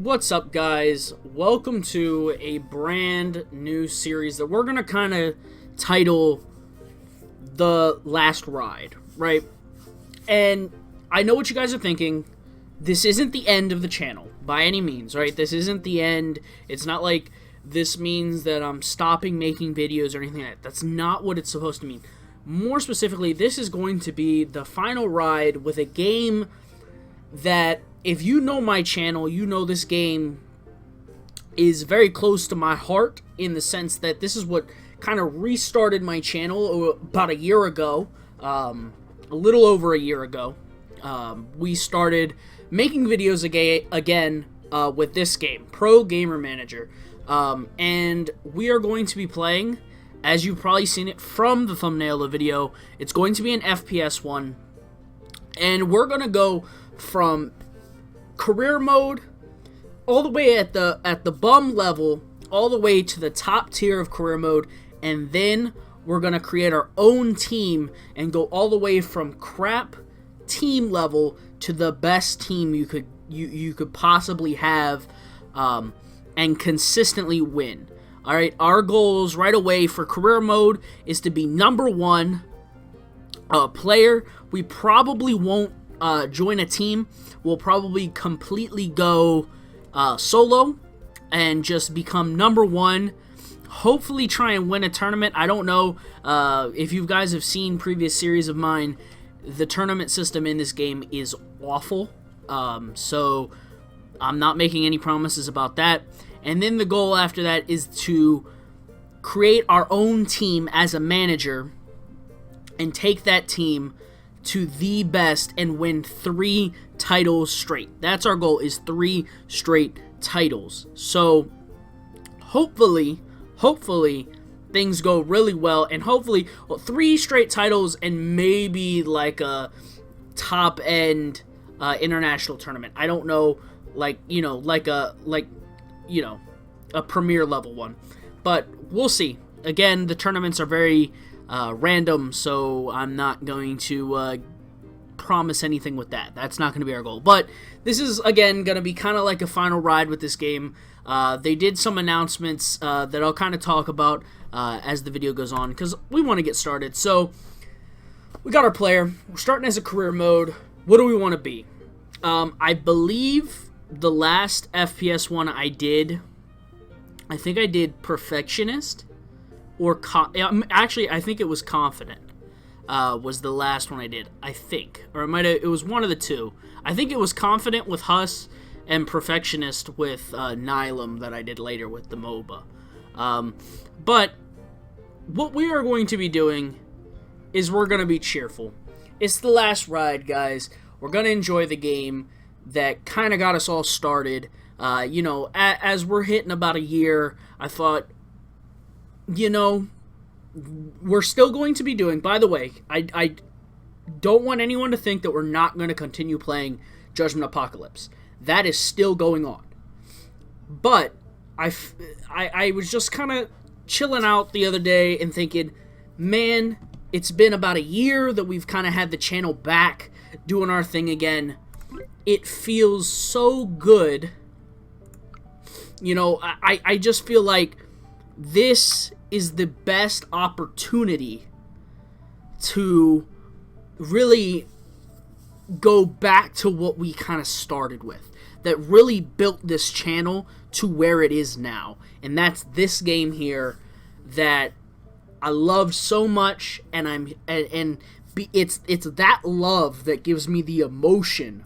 What's up, guys? Welcome to a brand new series that we're going to kind of title The Last Ride, right? And I know what you guys are thinking. This isn't the end of the channel by any means, right? This isn't the end. It's not like this means that I'm stopping making videos or anything like that. That's not what it's supposed to mean. More specifically, this is going to be the final ride with a game that, if you know my channel, you know this game is very close to my heart, in the sense that this is what kind of restarted my channel about a year ago, a little over a year ago. We started making videos again with this game, Pro Gamer Manager, and we are going to be playing, as you've probably seen it from the thumbnail of the video, it's going to be an FPS one, and we're going to go from career mode all the way at the bum level, all the way to the top tier of career mode, and then we're gonna create our own team and go all the way from crap team level to the best team you could possibly have, and consistently win. All right, our goals right away for career mode is to be #1 player. We probably won't join a team. We'll probably completely go solo and just become #1. Hopefully try and win a tournament. I don't know if you guys have seen previous series of mine. The tournament system in this game is awful. So I'm not making any promises about that. And then the goal after that is to create our own team as a manager and take that team to the best and win 3 titles straight. That's our goal, is 3 straight titles. So hopefully things go really well, and hopefully 3 straight titles and maybe like a top end international tournament. I don't know, like a premier level one, but we'll see. Again, the tournaments are very random, so I'm not going to promise anything with that. That's not going to be our goal. But this is, again, going to be kind of like a final ride with this game. They did some announcements that I'll kind of talk about as the video goes on, because we want to get started. So we got our player. We're starting as a career mode. What do we want to be? I believe the last FPS one I did, I think I did Perfectionist. Or actually, I think it was Confident. Was the last one I did, I think, or it was one of the two. I think it was Confident with Huss and Perfectionist with Nylum that I did later with the MOBA. But what we are going to be doing is we're going to be cheerful. It's the last ride, guys. We're going to enjoy the game that kind of got us all started. As we're hitting about a year, I thought, we're still going to be doing, by the way, I don't want anyone to think that we're not going to continue playing Judgment Apocalypse. That is still going on. But I was just kind of chilling out the other day and thinking, man, it's been about a year that we've kind of had the channel back doing our thing again. It feels so good. I just feel like this is the best opportunity to really go back to what we kind of started with, that really built this channel to where it is now. And that's this game here that I love so much, and it's that love that gives me the emotion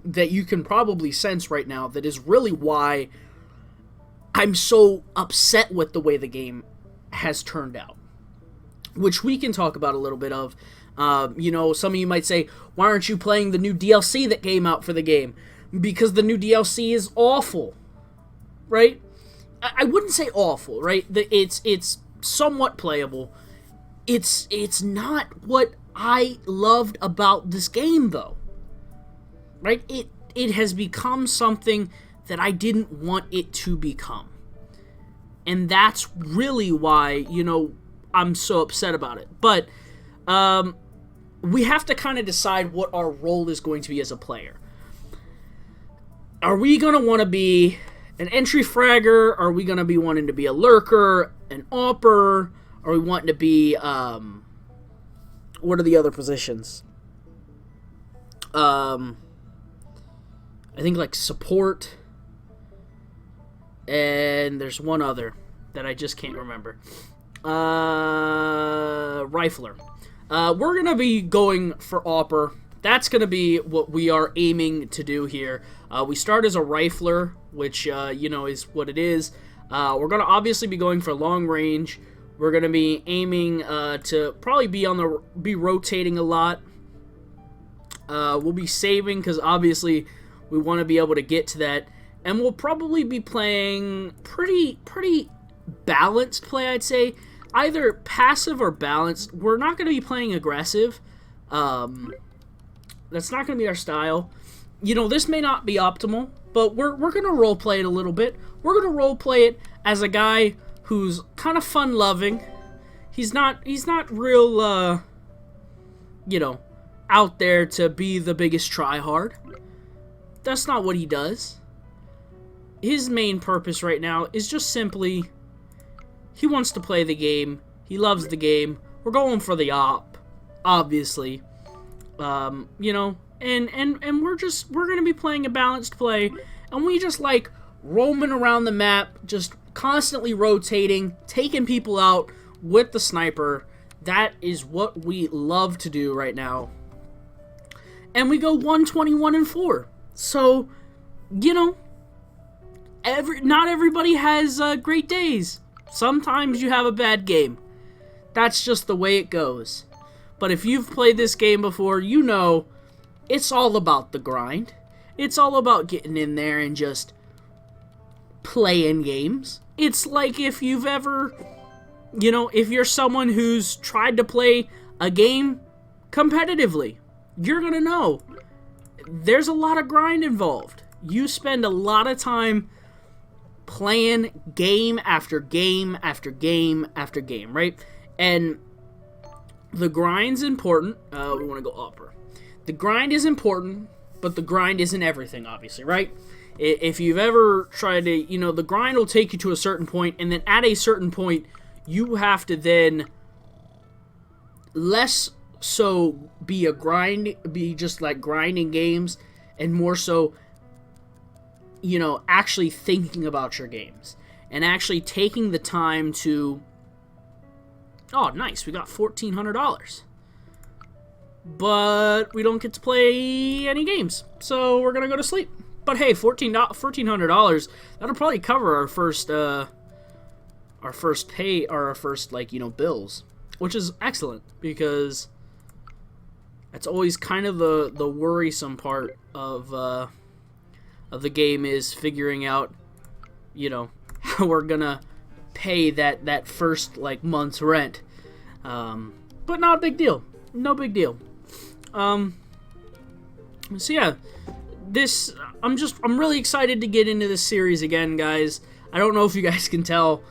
that you can probably sense right now, that is really why I'm so upset with the way the game has turned out, which we can talk about a little bit of. Some of you might say, why aren't you playing the new DLC that came out for the game? Because the new DLC is awful, right? I wouldn't say awful, right? It's somewhat playable. It's not what I loved about this game, though, right? It has become something that I didn't want it to become. And that's really why, I'm so upset about it. But we have to kind of decide what our role is going to be as a player. Are we going to want to be an entry fragger? Are we going to be wanting to be a lurker, an AWPer? Are we wanting to be, what are the other positions? I think like support, and there's one other that I just can't remember. Rifler. We're going to be going for AWPer. That's going to be what we are aiming to do here. We start as a rifler, which, is what it is. We're going to obviously be going for long range. We're going to be aiming to probably be rotating a lot. We'll be saving because obviously we want to be able to get to that. And we'll probably be playing pretty balanced play, I'd say. Either passive or balanced. We're not going to be playing aggressive. That's not going to be our style. This may not be optimal, but we're going to roleplay it a little bit. We're going to roleplay it as a guy who's kind of fun-loving. He's not real, out there to be the biggest tryhard. That's not what he does. His main purpose right now is just simply, he wants to play the game. He loves the game. We're going for the op, obviously. And we're going to be playing a balanced play, and we just like roaming around the map, just constantly rotating, taking people out with the sniper. That is what we love to do right now. And we go 121-4. So, not everybody has great days. Sometimes you have a bad game. That's just the way it goes. But if you've played this game before, it's all about the grind. It's all about getting in there and just playing games. It's like if you've ever, if you're someone who's tried to play a game competitively, you're going to know there's a lot of grind involved. You spend a lot of time playing game after game after game after game, right? And the grind's important. We want to go upper. The grind is important, but the grind isn't everything, obviously, right? If you've ever tried to, the grind will take you to a certain point, and then at a certain point, you have to then less so be just like grinding games, and more so, actually thinking about your games, and actually taking the time to, oh, nice, we got $1,400. But we don't get to play any games, so we're gonna go to sleep. But hey, $1,400, that'll probably cover our first pay, or our first, bills, which is excellent, because that's always kind of the worrisome part of the game, is figuring out, how we're gonna pay that first month's rent. But not a big deal. No big deal. So yeah, I'm really excited to get into this series again, guys. I don't know if you guys can tell.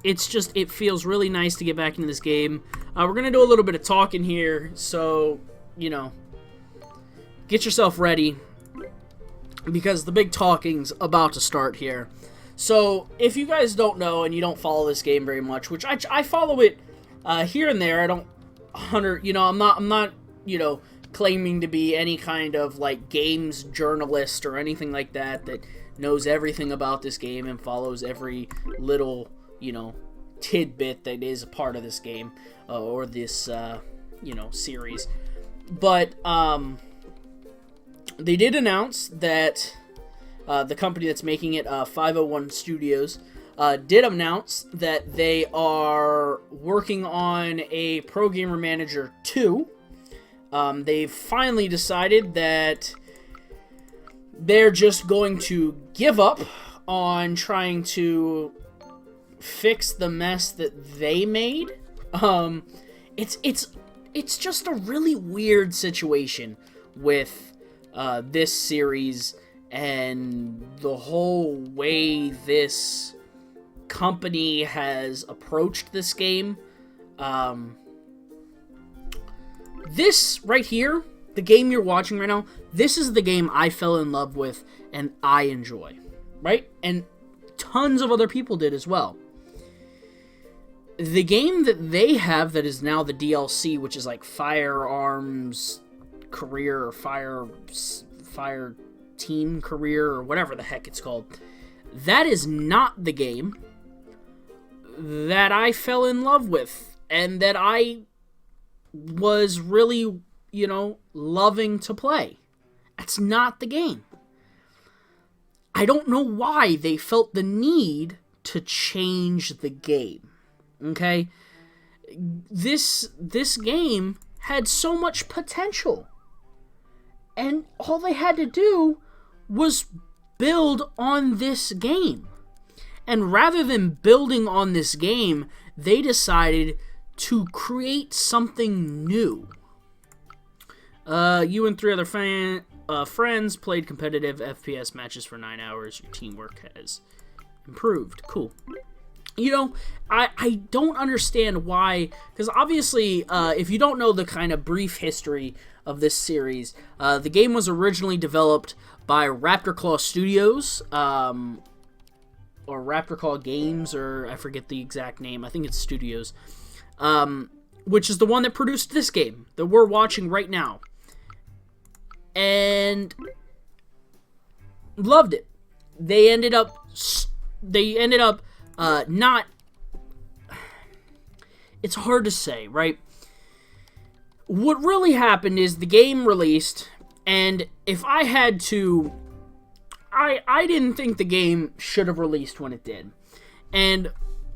It feels really nice to get back into this game. We're gonna do a little bit of talking here, so get yourself ready, because the big talking's about to start here. So if you guys don't know and you don't follow this game very much, which I follow it here and there, I don't I'm not claiming to be any kind of games journalist or anything like that knows everything about this game and follows every little tidbit that is a part of this game or this series. But they did announce that the company that's making it, 501 Studios, did announce that they are working on a Pro Gamer Manager 2. They've finally decided that they're just going to give up on trying to fix the mess that they made. It's just a really weird situation with this series and the whole way this company has approached this game. This right here the game you're watching right now, this is the game I fell in love with and I enjoy, right? And tons of other people did as well. The game that they have that is now the DLC, which is like Firearms Career or Fire Team Career or whatever the heck it's called, that is not the game that I fell in love with and that I was really, loving to play. That's not the game. I don't know why they felt the need to change the game. Okay? This game had so much potential. And all they had to do was build on this game. And rather than building on this game, they decided to create something new. You and 3 other friends played competitive FPS matches for 9 hours. Your teamwork has improved. Cool. I don't understand why, because obviously, if you don't know the kind of brief history of this series, the game was originally developed by Raptor Claw Studios, or Raptor Claw Games, or I forget the exact name. I think it's Studios, which is the one that produced this game that we're watching right now. And loved it. They ended up not. It's hard to say, right? What really happened is the game released, and if I had to, I didn't think the game should have released when it did, and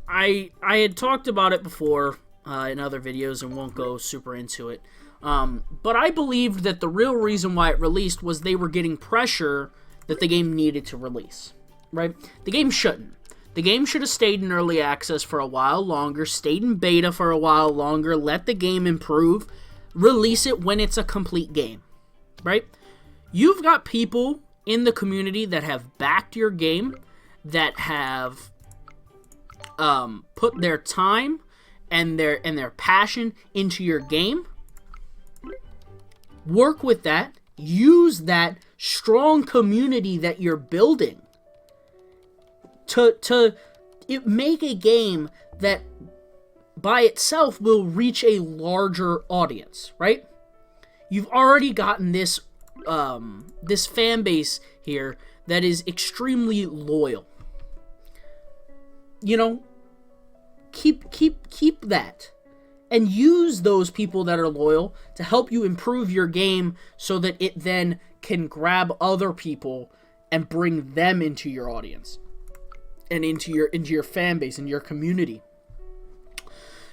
I had talked about it before in other videos and won't go super into it. But I believed that the real reason why it released was they were getting pressure that the game needed to release, right? The game shouldn't. The game should have stayed in early access for a while longer, stayed in beta for a while longer, let the game improve, release it when it's a complete game, right? You've got people in the community that have backed your game, that have put their time and their passion into your game. Work with that. Use that strong community that you're building to make a game that by itself will reach a larger audience, right? You've already gotten this this fan base here that is extremely loyal. Keep that. And use those people that are loyal to help you improve your game so that it then can grab other people and bring them into your audience and into your fan base and your community.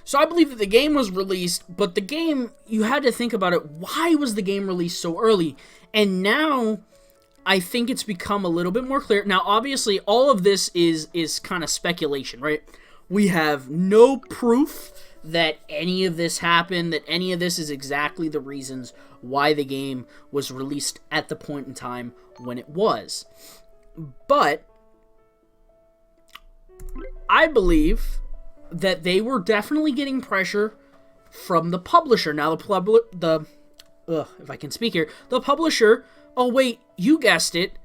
So I believe that the game was released, but the game, you had to think about it. Why was the game released so early? And now I think it's become a little bit more clear. Now, obviously, all of this is kind of speculation, right? We have no proof that any of this happened, that any of this is exactly the reasons why the game was released at the point in time when it was. But I believe that they were definitely getting pressure from the publisher. Now, the publisher, oh wait, you guessed it,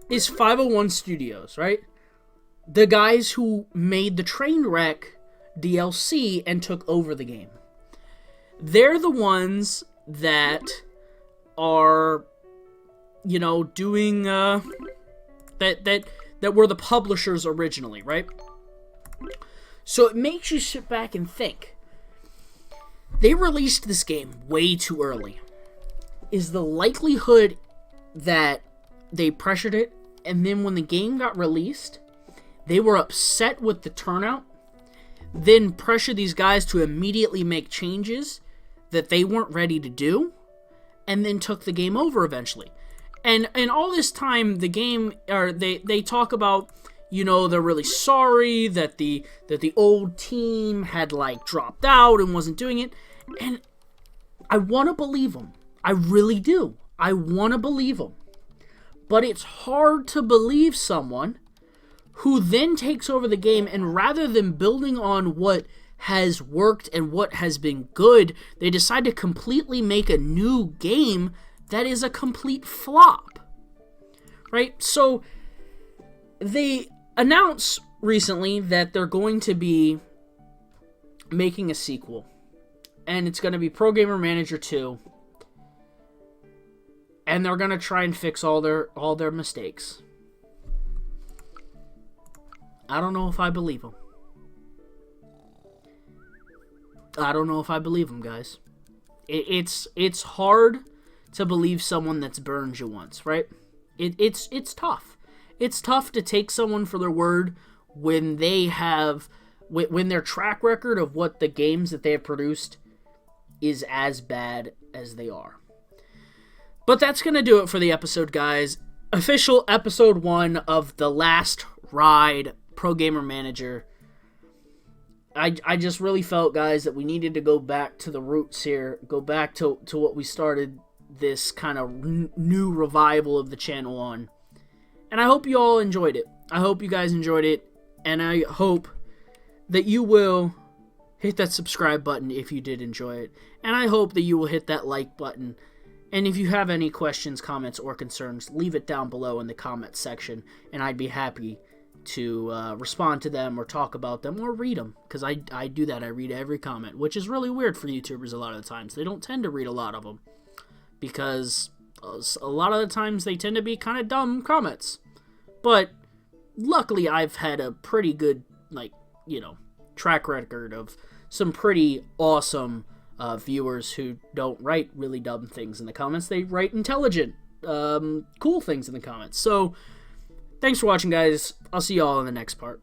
is 501 Studios, right? The guys who made the Trainwreck DLC and took over the game. They're the ones that are, doing that were the publishers originally, right? So it makes you sit back and think. They released this game way too early. Is the likelihood that they pressured it, and then when the game got released, they were upset with the turnout, then pressure these guys to immediately make changes that they weren't ready to do, and then took the game over eventually. And all this time, the game, or they talk about, they're really sorry that the old team had dropped out and wasn't doing it. And I want to believe them. I really do. I want to believe them. But it's hard to believe someone who then takes over the game, and rather than building on what has worked and what has been good, they decide to completely make a new game that is a complete flop. Right? So they announced recently that they're going to be making a sequel. And it's going to be Pro Gamer Manager 2. And they're going to try and fix all their mistakes. I don't know if I believe them. I don't know if I believe them, guys. It's hard to believe someone that's burned you once, right? It's tough. It's tough to take someone for their word when when their track record of what the games that they have produced is as bad as they are. But that's going to do it for the episode, guys. Official episode 1 of The Last Ride Pro Gamer Manager. I just really felt, guys, that we needed to go back to the roots here. Go back to what we started this kind of new revival of the channel on. And I hope you all enjoyed it. I hope you guys enjoyed it. And I hope that you will hit that subscribe button if you did enjoy it. And I hope that you will hit that like button. And if you have any questions, comments, or concerns, leave it down below in the comment section, and I'd be happy to respond to them or talk about them or read them, because I do that. I read every comment, which is really weird for YouTubers a lot of the times. They don't tend to read a lot of them, because a lot of the times they tend to be kind of dumb comments. But luckily I've had a pretty good, track record of some pretty awesome viewers who don't write really dumb things in the comments. They write intelligent, cool things in the comments. So, thanks for watching, guys. I'll see you all in the next part.